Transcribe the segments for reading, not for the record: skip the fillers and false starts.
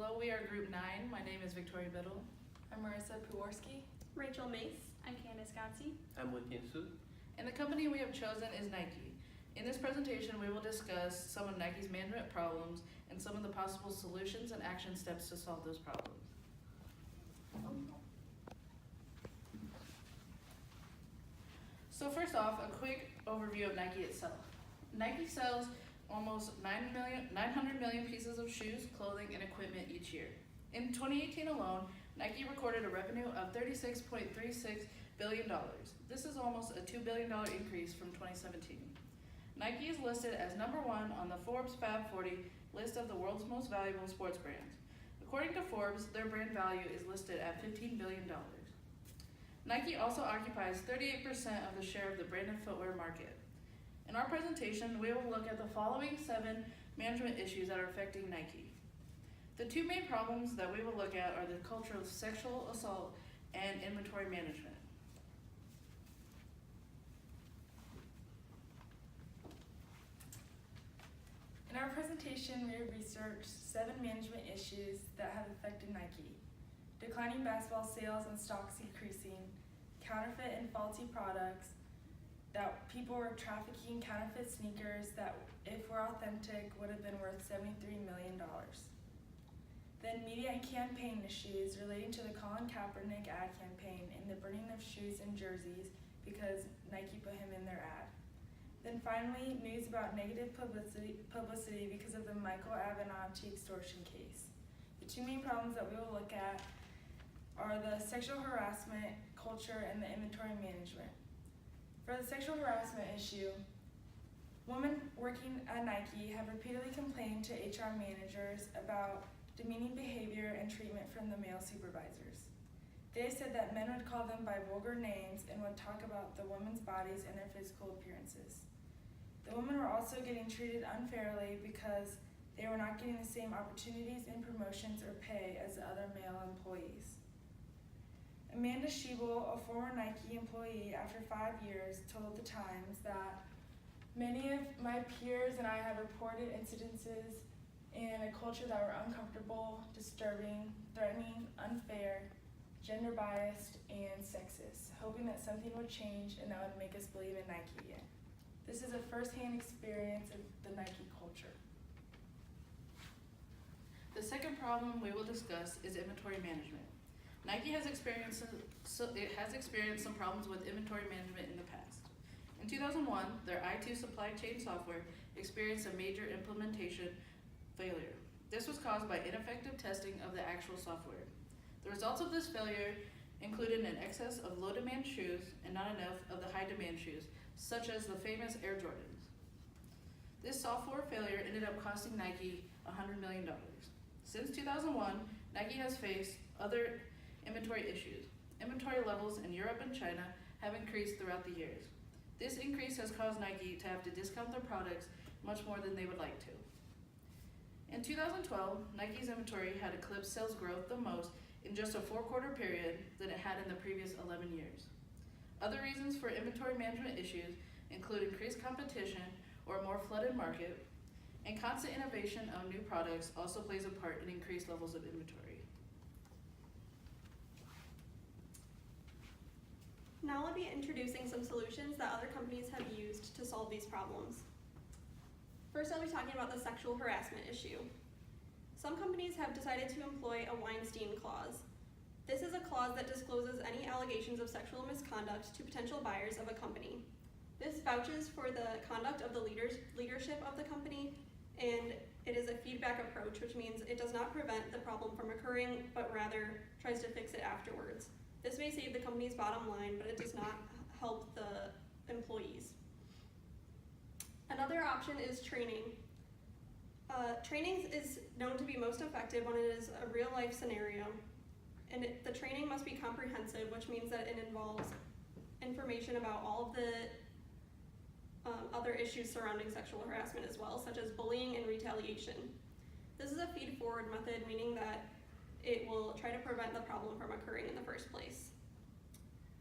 Hello, we are Group 9. My name is Victoria Biddle. I'm Marissa Puwarski. Rachel Mace. I'm Candace Gotzi. I'm Wentian Su. And the company we have chosen is Nike. In this presentation, we will discuss some of Nike's management problems and some of the possible solutions and action steps to solve those problems. So first off, a quick overview of Nike itself. Nike sells almost 900 million pieces of shoes, clothing, and equipment each year. In 2018 alone, Nike recorded a revenue of $36.36 billion. This is almost a $2 billion increase from 2017. Nike is listed as #1 on the Forbes Fab 40 list of the world's most valuable sports brands. According to Forbes, their brand value is listed at $15 billion. Nike also occupies 38% of the share of the branded footwear market. In our presentation, we will look at the following 7 management issues that are affecting Nike. The 2 main problems that we will look at are the culture of sexual assault and inventory management. In our presentation, we researched 7 management issues that have affected Nike. Declining basketball sales and stocks decreasing, counterfeit and faulty products, that people were trafficking counterfeit sneakers that, if were authentic, would have been worth $73 million. Then media and campaign issues relating to the Colin Kaepernick ad campaign and the burning of shoes and jerseys because Nike put him in their ad. Then finally, news about negative publicity because of the Michael Avenatti extortion case. The 2 main problems that we will look at are the sexual harassment culture and the inventory management. For the sexual harassment issue, women working at Nike have repeatedly complained to HR managers about demeaning behavior and treatment from the male supervisors. They said that men would call them by vulgar names and would talk about the women's bodies and their physical appearances. The women were also getting treated unfairly because they were not getting the same opportunities and promotions or pay as the other male employees. Amanda Schiebel, a former Nike employee, after 5 years, told the Times that many of my peers and I have reported incidences in a culture that were uncomfortable, disturbing, threatening, unfair, gender biased, and sexist, hoping that something would change and that would make us believe in Nike again. This is a first-hand experience of the Nike culture. The second problem we will discuss is inventory management. Nike has experienced some problems with inventory management in the past. In 2001, their i2 supply chain software experienced a major implementation failure. This was caused by ineffective testing of the actual software. The results of this failure included an excess of low-demand shoes and not enough of the high-demand shoes, such as the famous Air Jordans. This software failure ended up costing Nike $100 million. Since 2001, Nike has faced other inventory issues. Inventory levels in Europe and China have increased throughout the years. This increase has caused Nike to have to discount their products much more than they would like to. In 2012, Nike's inventory had eclipsed sales growth the most in just a 4-quarter period than it had in the previous 11 years. Other reasons for inventory management issues include increased competition or a more flooded market, and constant innovation of new products also plays a part in increased levels of inventory. Now I'll be introducing some solutions that other companies have used to solve these problems. First, I'll be talking about the sexual harassment issue. Some companies have decided to employ a Weinstein clause. This is a clause that discloses any allegations of sexual misconduct to potential buyers of a company. This vouches for the conduct of the leadership of the company, and it is a feedback approach, which means it does not prevent the problem from occurring, but rather tries to fix it afterwards. This may save the company's bottom line, but it does not help the employees. Another option is training. Training is known to be most effective when it is a real-life scenario, and the training must be comprehensive, which means that it involves information about all of the other issues surrounding sexual harassment as well, such as bullying and retaliation. This is a feed-forward method, meaning that it will try to prevent the problem from occurring in the first place.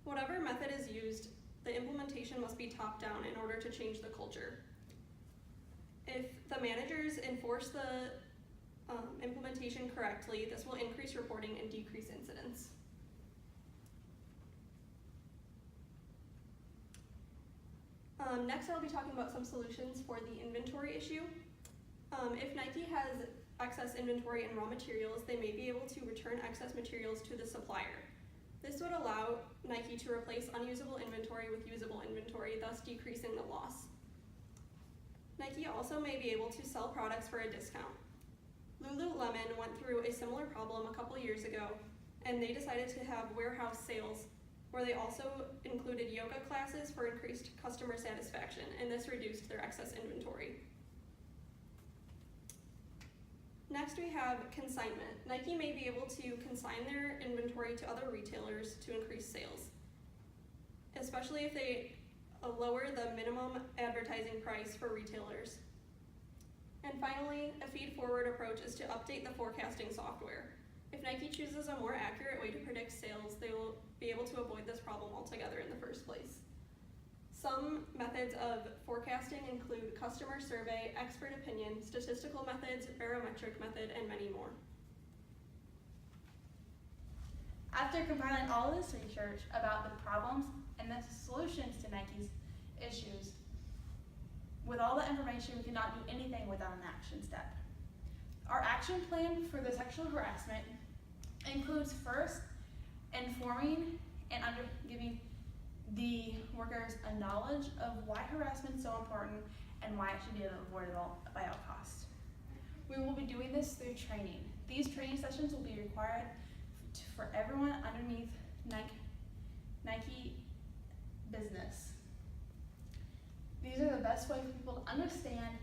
Whatever method is used, the implementation must be top-down in order to change the culture. If the managers enforce the implementation correctly, this will increase reporting and decrease incidents. Next, I'll be talking about some solutions for the inventory issue. If Nike has excess inventory and raw materials, they may be able to return excess materials to the supplier. This would allow Nike to replace unusable inventory with usable inventory, thus decreasing the loss. Nike also may be able to sell products for a discount. Lululemon went through a similar problem a couple years ago, and they decided to have warehouse sales, where they also included yoga classes for increased customer satisfaction, and this reduced their excess inventory. Next, we have consignment. Nike may be able to consign their inventory to other retailers to increase sales, especially if they lower the minimum advertising price for retailers. And finally, a feed-forward approach is to update the forecasting software. If Nike chooses a more accurate way to predict sales, they will be able to avoid this problem altogether in the first place. Some methods of forecasting include customer survey, expert opinion, statistical methods, barometric method, and many more. After compiling all of this research about the problems and the solutions to Nike's issues, with all the information, we cannot do anything without an action step. Our action plan for the sexual harassment includes first informing and giving the workers a knowledge of why harassment is so important and why it should be avoided by all costs. We will be doing this through training. These training sessions will be required for everyone underneath Nike business. These are the best way for people to understand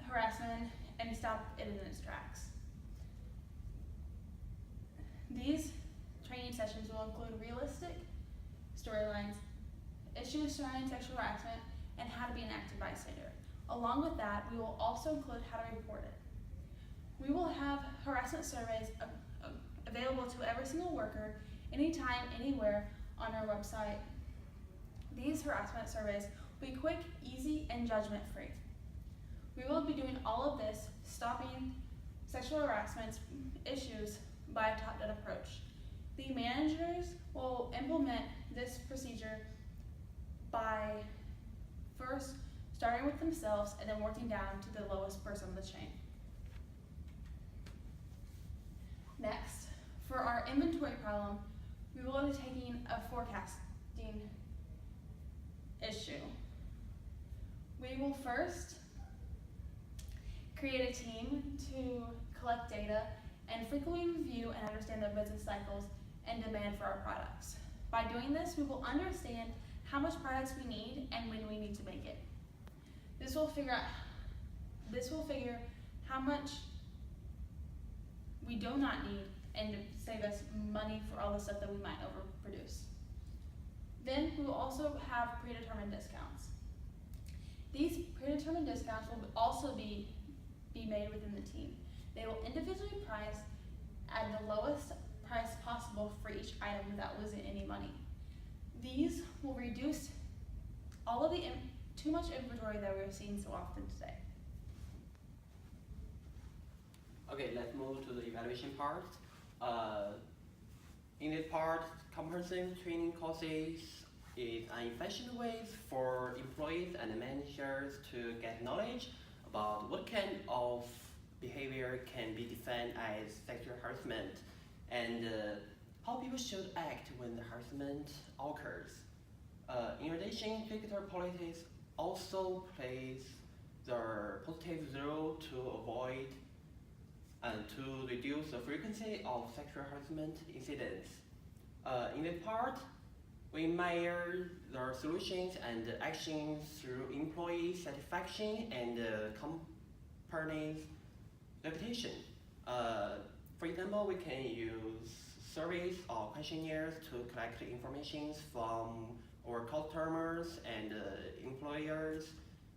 harassment and stop it in its tracks. These training sessions will include realistic storylines, issues surrounding sexual harassment, and how to be an active bystander. Along with that, we will also include how to report it. We will have harassment surveys available to every single worker, anytime, anywhere on our website. These harassment surveys will be quick, easy, and judgment-free. We will be doing all of this, stopping sexual harassment issues by a top-down approach. The managers will implement this procedure by first starting with themselves and then working down to the lowest person on the chain. Next, for our inventory problem, we will be taking a forecasting issue. We will first create a team to collect data and frequently review and understand the business cycles and demand for our products. By doing this, we will understand how much products we need and when we need to make it. This will figure how much we do not need and save us money for all the stuff that we might overproduce. Then we will also have predetermined discounts. These predetermined discounts will also be made within the team. They will individually price at the lowest price possible for each item without losing any money. These will reduce all of the too much inventory that we're seeing so often today. Okay, let's move to the evaluation part. In this part, comprehensive training courses is an efficient way for employees and managers to get knowledge about what kind of behavior can be defined as sexual harassment and how people should act when the harassment occurs. In addition, Victor policies also plays the positive role to avoid and to reduce the frequency of sexual harassment incidents. In this part, we measure the solutions and actions through employee satisfaction and company's reputation. For example, we can use surveys or questionnaires to collect information from our customers and employers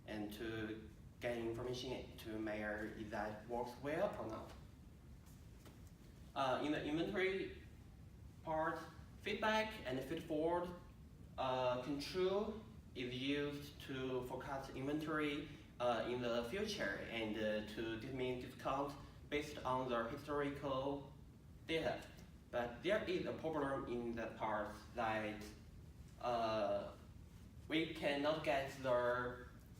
and to get information to measure if that works well or not. In the inventory part, feedback and feed-forward control is used to forecast inventory in the future and to determine discount based on the historical data. But there is a problem in that part that we cannot get the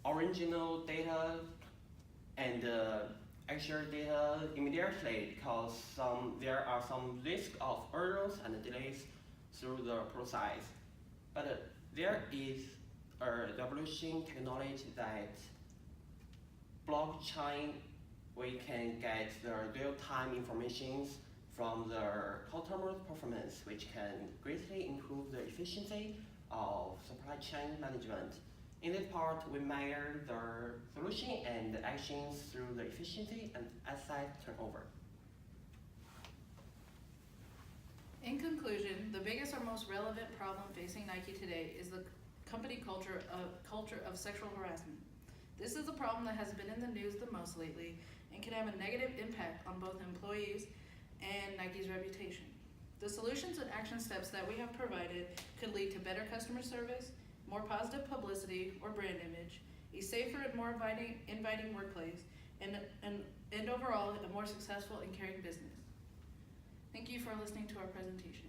original data and actual data immediately because there are some risk of errors and delays through the process. But there is a revolution technology that blockchain, we can get the real-time information from the customer's performance, which can greatly improve the efficiency of supply chain management. In this part, we measure the solution and the actions through the efficiency and asset turnover. In conclusion, the biggest or most relevant problem facing Nike today is the company culture of sexual harassment. This is a problem that has been in the news the most lately and can have a negative impact on both employees and Nike's reputation. The solutions and action steps that we have provided could lead to better customer service, more positive publicity or brand image, a safer and more inviting workplace, and overall a more successful and caring business. Thank you for listening to our presentation.